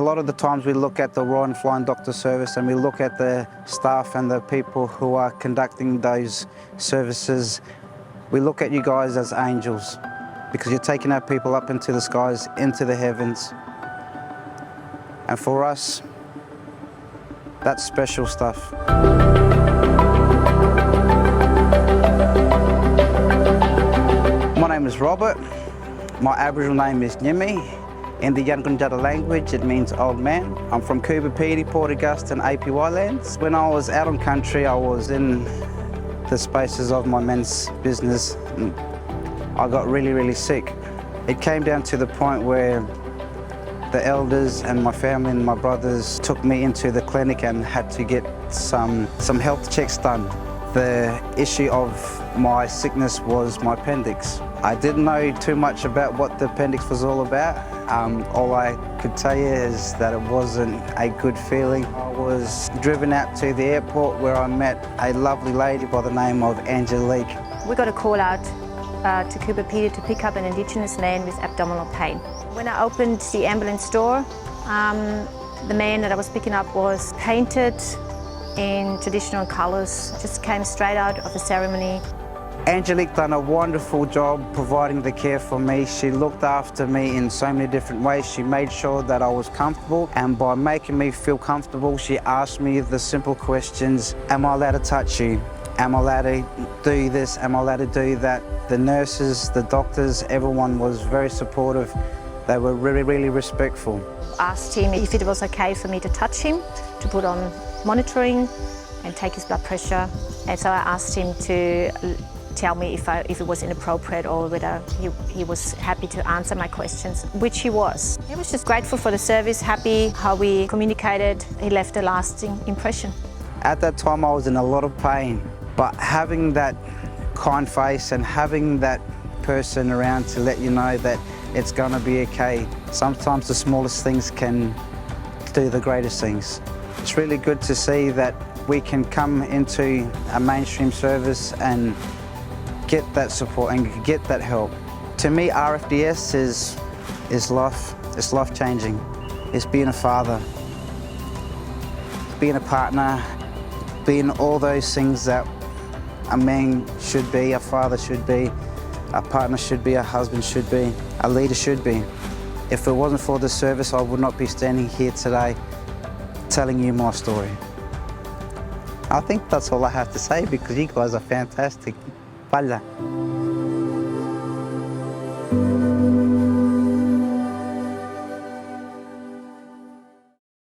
lot of the times we look at the Royal and Flying Doctor Service and we look at the staff and the people who are conducting those services. We look at you guys as angels because you're taking our people up into the skies, into the heavens. And for us, that's special stuff. My name is Robert. My Aboriginal name is Nyimi. In the Yangundjara language, it means old man. I'm from Coober Pedy, Port Augusta and APY lands. When I was out on country, I was in the spaces of my men's business. I got really sick. It came down to the point where the elders and my family and my brothers took me into the clinic and had to get some health checks done. The issue of my sickness was my appendix. I didn't know too much about what the appendix was all about. All I could tell you is that it wasn't a good feeling. I was driven out to the airport where I met a lovely lady by the name of Angelique. We got a call out to Coober Pedy to pick up an Indigenous man with abdominal pain. When I opened the ambulance door, the man that I was picking up was painted in traditional colours, just came straight out of a ceremony. Angelique done a wonderful job providing the care for me. She looked after me in so many different ways. She made sure that I was comfortable, and by making me feel comfortable, she asked me the simple questions. Am I allowed to touch you? Am I allowed to do this? Am I allowed to do that? The nurses, the doctors, everyone was very supportive. They were really respectful. I asked him if it was okay for me to touch him, to put on monitoring and take his blood pressure. And so I asked him to tell me if it was inappropriate or whether he was happy to answer my questions, which he was. He was just grateful for the service, happy how we communicated. He left a lasting impression. At that time I was in a lot of pain, but having that kind face and having that person around to let you know that it's going to be okay. Sometimes the smallest things can do the greatest things. It's really good to see that we can come into a mainstream service and get that support and get that help. To me, RFDS is life. It's life-changing. It's being a father, being a partner, being all those things that a man should be, a father should be, a partner should be, a husband should be, a leader should be. If it wasn't for the service, I would not be standing here today telling you my story. I think that's all I have to say because you guys are fantastic. Palla.